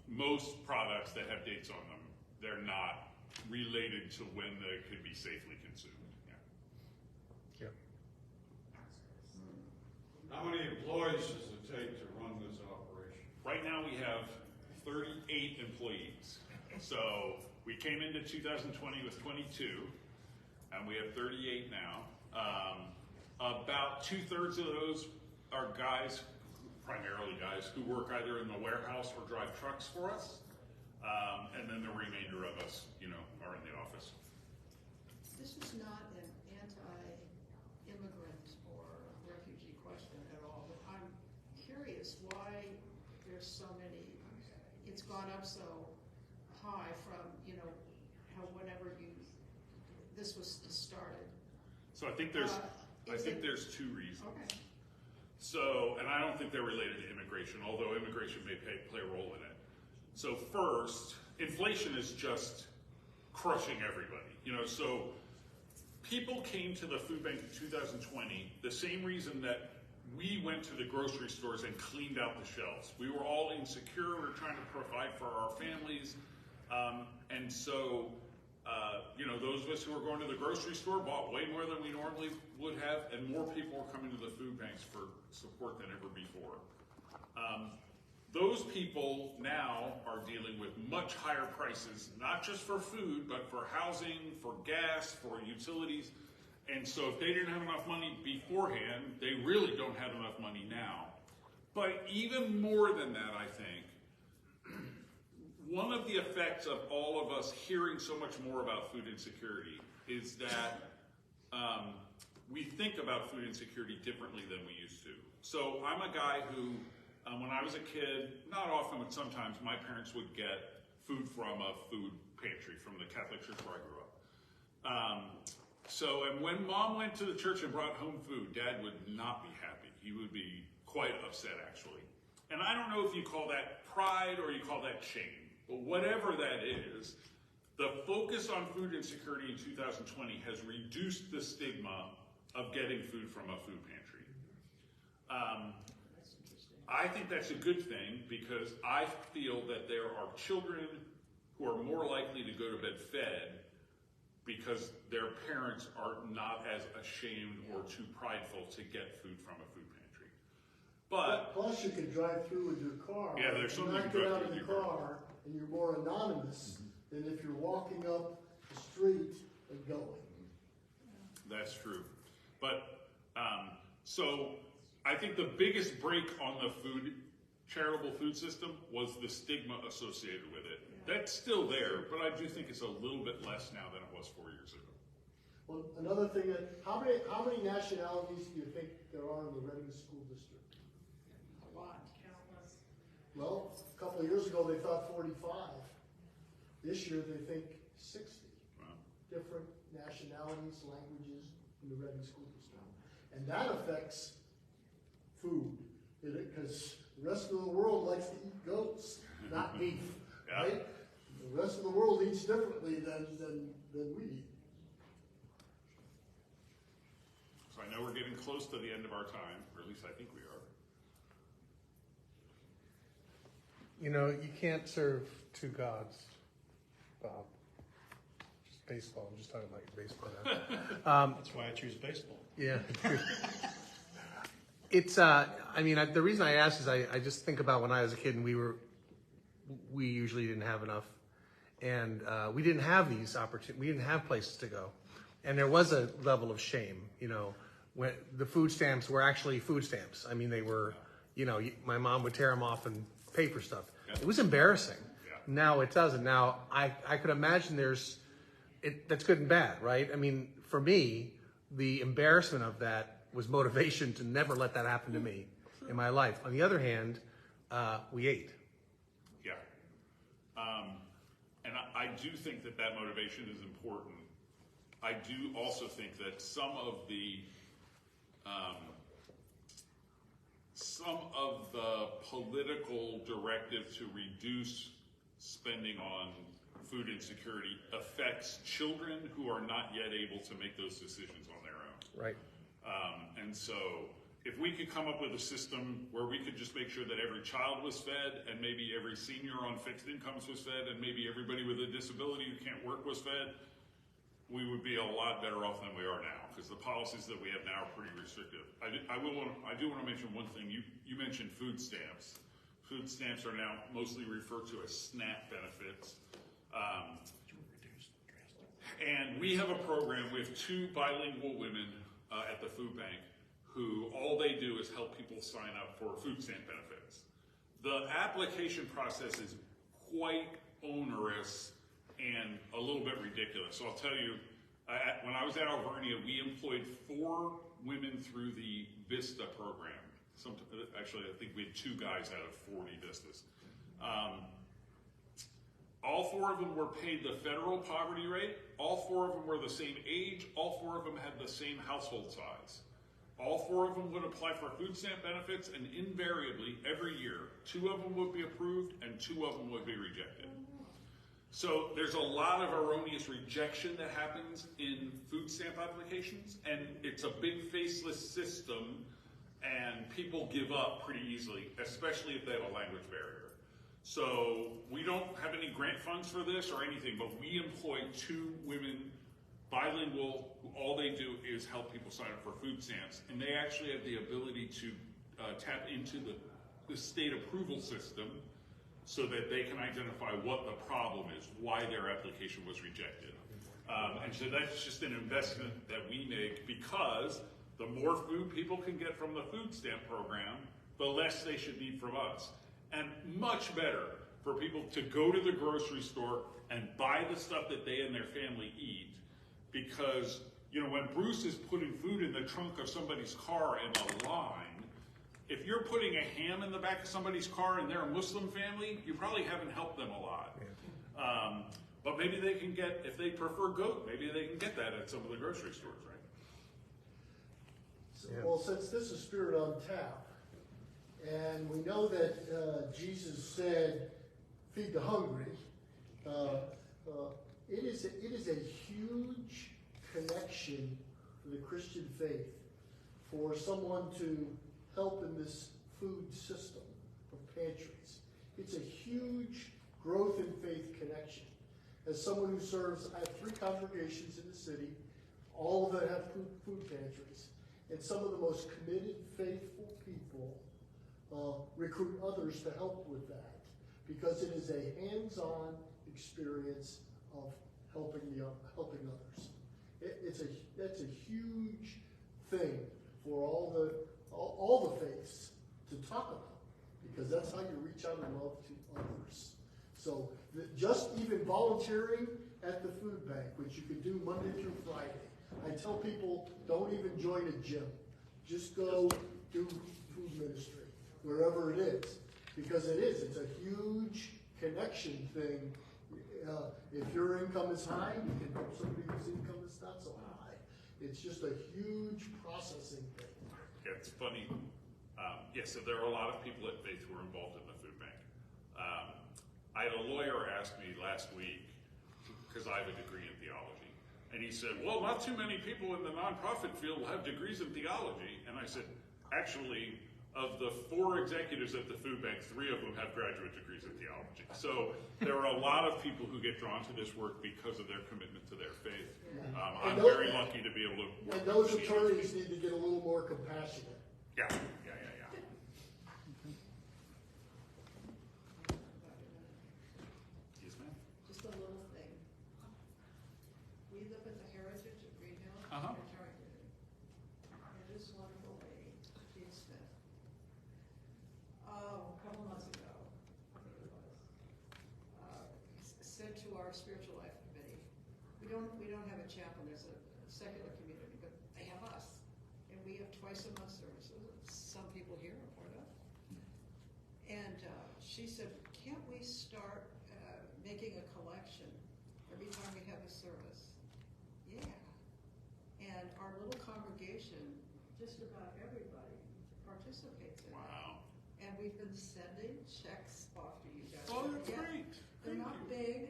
most products that have dates on them, they're not related to when they could be safely consumed. Yeah. How many employees does it take to run this operation? Right now we have 38 employees. So we came into 2020 with 22, and we have 38 now. About 2/3 of those are guys, primarily guys, who work either in the warehouse or drive trucks for us. And then the remainder of us, you know, are in the office. This is not an anti-immigrant or refugee question at all, but I'm curious why there's so many, it's gone up so high from, you know, how whenever this was started. So I think there's, there's 2 reasons. Okay. So, and I don't think they're related to immigration, although immigration may play a role in it. So first, inflation is just crushing everybody. You know, so people came to the food bank in 2020 the same reason that we went to the grocery stores and cleaned out the shelves. We were all insecure. We were trying to provide for our families. And so, you know, those of us who were going to the grocery store bought way more than we normally would have, and more people were coming to the food banks for support than ever before. Those people now are dealing with much higher prices, not just for food, but for housing, for gas, for utilities. And so if they didn't have enough money beforehand, they really don't have enough money now. But even more than that, I think, one of the effects of all of us hearing so much more about food insecurity is that we think about food insecurity differently than we used to. So I'm a guy who When I was a kid, not often, but sometimes, my parents would get food from a food pantry from the Catholic church where I grew up. And when Mom went to the church and brought home food, Dad would not be happy. He would be quite upset, actually. And I don't know if you call that pride or you call that shame, but whatever that is, the focus on food insecurity in 2020 has reduced the stigma of getting food from a food pantry. I think that's a good thing because I feel that there are children who are more likely to go to bed fed because their parents are not as ashamed or too prideful to get food from a food pantry. But plus, you can drive through with your car. yeah, there's something you you not can get drive out through of with the your car, and you're more anonymous than if you're walking up the street and going. That's true. But so I think the biggest break on the charitable food system was the stigma associated with it. That's still there, but I do think it's a little bit less now than it was 4 years ago. Well, another thing how many nationalities do you think there are in the Reading School District? A lot, countless. Well, a couple of years ago they thought 45. This year they think 60. Wow. Different nationalities, languages in the Reading School District. And that affects food, because the rest of the world likes to eat goats, not beef, Yeah. right? The rest of the world eats differently than we eat. So I know we're getting close to the end of our time, or at least I think we are. You know, you can't serve two gods, Bob. Just baseball. I'm just talking about your baseball now. That's why I choose baseball. Yeah. It's, I mean, the reason I ask is I just think about when I was a kid and we usually didn't have enough. And we didn't have these opportunities. We didn't have places to go. And there was a level of shame, you know, when the food stamps were actually food stamps. I mean, they were, you know, my mom would tear them off and pay for stuff. Yeah. It was embarrassing. Yeah. Now it doesn't. Now I could imagine that's good and bad, right? I mean, for me, the embarrassment of that was motivation to never let that happen to me in my life. On the other hand, we ate. Yeah. And I do think that motivation is important. I do also think that some of the political directive to reduce spending on food insecurity affects children who are not yet able to make those decisions on their own. Right. And so if we could come up with a system where we could just make sure that every child was fed and maybe every senior on fixed incomes was fed and maybe everybody with a disability who can't work was fed, we would be a lot better off than we are now, because the policies that we have now are pretty restrictive. I do want to mention one thing. You mentioned food stamps. Food stamps are now mostly referred to as SNAP benefits. And we have a program with 2 bilingual women at the food bank who all they do is help people sign up for food stamp benefits. The application process is quite onerous and a little bit ridiculous. So I'll tell you, when I was at Alvernia, we employed 4 women through the VISTA program. Actually, I think we had 2 guys out of 40 VISTAs. All 4 of them were paid the federal poverty rate. All 4 of them were the same age. All 4 of them had the same household size. All 4 of them would apply for food stamp benefits, and invariably, every year, 2 of them would be approved and 2 of them would be rejected. So there's a lot of erroneous rejection that happens in food stamp applications, and it's a big faceless system, and people give up pretty easily, especially if they have a language barrier. So we don't have any grant funds for this or anything, but we employ 2 women, bilingual, who all they do is help people sign up for food stamps, and they actually have the ability to tap into the state approval system so that they can identify what the problem is, why their application was rejected. And so that's just an investment that we make, because the more food people can get from the food stamp program, the less they should need from us. And much better for people to go to the grocery store and buy the stuff that they and their family eat, because, you know, when Bruce is putting food in the trunk of somebody's car in a line, if you're putting a ham in the back of somebody's car and they're a Muslim family, you probably haven't helped them a lot. But maybe they can get, if they prefer goat, maybe they can get that at some of the grocery stores, right? Well, since this is Spirit on Tap, and we know that Jesus said, feed the hungry, it is a huge connection for the Christian faith for someone to help in this food system of pantries. It's a huge growth in faith connection. As someone who serves, I have 3 congregations in the city, all of them have food pantries. And some of the most committed, faithful people recruit others to help with that, because it is a hands-on experience of helping others. That's a huge thing for all the faiths to talk about, because that's how you reach out in love to others. So just even volunteering at the food bank, which you can do Monday through Friday. I tell people, don't even join a gym. Just go do food ministry, wherever it is. Because it's a huge connection thing. If your income is high, you can help somebody whose income is not so high. It's just a huge processing thing. Yeah, it's funny. So there are a lot of people at Faith who are involved in the food bank. I had a lawyer ask me last week, because I have a degree in theology, and he said, well, not too many people in the nonprofit field have degrees in theology. And I said, actually, of the 4 executives at the food bank, 3 of them have graduate degrees in theology. So there are a lot of people who get drawn to this work because of their commitment to their faith. I'm very lucky to be able to work. And those attorneys need to get a little more compassionate. Yeah. Yes, ma'am. Just a little thing. We live at the Heritage at Green Hill. Uh-huh. in Tarleton. And this wonderful lady, Jean Smith, a couple months ago, I think it was, said to our spiritual life committee, we don't have a chaplain, there's a secular community, but they have us. And we have twice a month services, some people here are part of. And she said, can't we start making a collection every time we have a service? Yeah. And our little congregation, just about everybody participates in that. Wow. And we've been sending checks off to you guys. Oh, that's Yeah. great. They're Thank not you. big,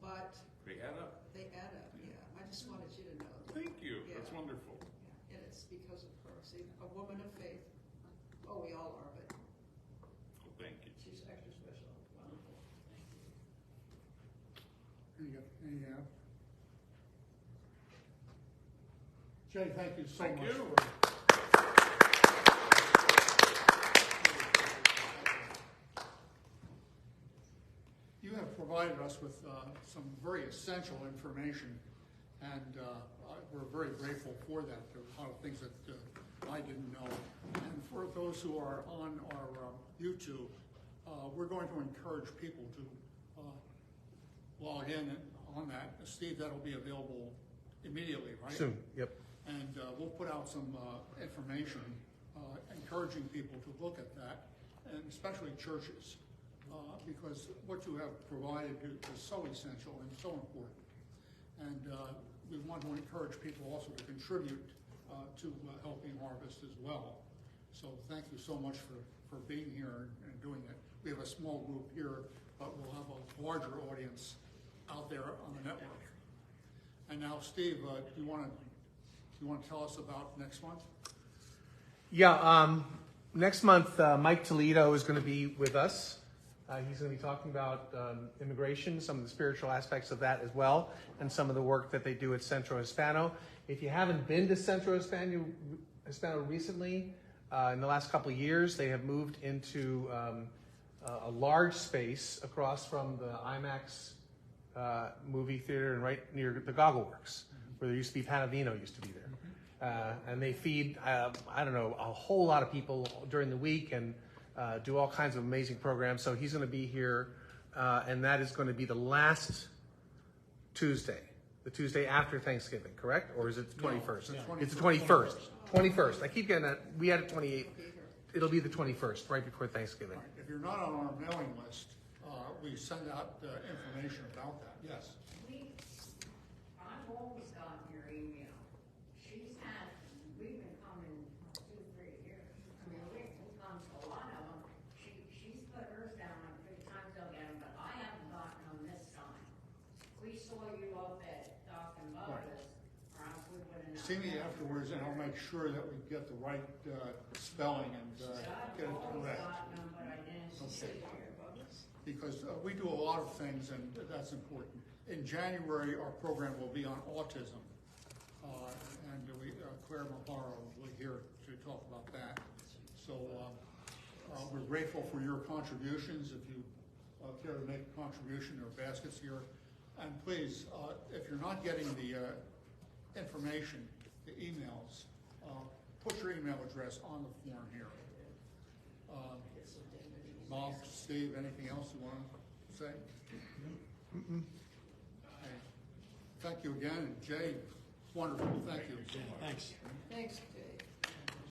but They add up. they add up, yeah. I just wanted you to know. Thank you. Yeah. That's wonderful. Yeah. And it's because of her. See, a woman of faith. Oh, we all are, but Well, thank you. she's extra special. Wonderful. Jay, thank you so Thank much. you. You have provided us with some very essential information, and we're very grateful for that. There are a lot of things that I didn't know. And for those who are on our YouTube, we're going to encourage people to log in on that. Steve, that'll be available immediately, right? Soon, yep. And we'll put out some information encouraging people to look at that, and especially churches, because what you have provided is so essential and so important. And we want to encourage people also to contribute to Helping Harvest as well. So thank you so much for being here and doing it. We have a small group here, but we'll have a larger audience out there on the network. And now, Steve, do you want to tell us about next month? Yeah, next month, Mike Toledo is going to be with us. He's going to be talking about immigration, some of the spiritual aspects of that as well, and some of the work that they do at Centro Hispano. If you haven't been to Centro Hispano recently, in the last couple of years, they have moved into a large space across from the IMAX movie theater and right near the Goggle Works, where there used to be Panavino used to be there. And they feed, I don't know, a whole lot of people during the week and do all kinds of amazing programs. So he's going to be here, and that is going to be the last Tuesday, the Tuesday after Thanksgiving, correct? Or is it the 21st? No, It's the 21st. 21st. I keep getting that. We had it 28th. it'll be the 21st, right before Thanksgiving. Right. If you're not on our mailing list, we send out information about that, yes. I've always gotten your email. We've been coming 2-3 years. I mean, we come to a lot of them. She's put hers down a few times I'll get them, but I haven't gotten them this time. We saw you up at Doc and Bubba's, or else we would've known. See me afterwards and I'll make sure that we get the right spelling and get it I've always correct. gotten them, but I didn't see here. Because we do a lot of things and that's important. In January, our program will be on autism. And Claire Mahara will be here to talk about that. So we're grateful for your contributions. If you care to make a contribution, there are baskets here. And please, if you're not getting the information, the emails, put your email address on the form here. Bob, Steve, anything else you want to say? Okay. Thank you again, and Jay, wonderful, thank you. Thanks. Thanks, Jay.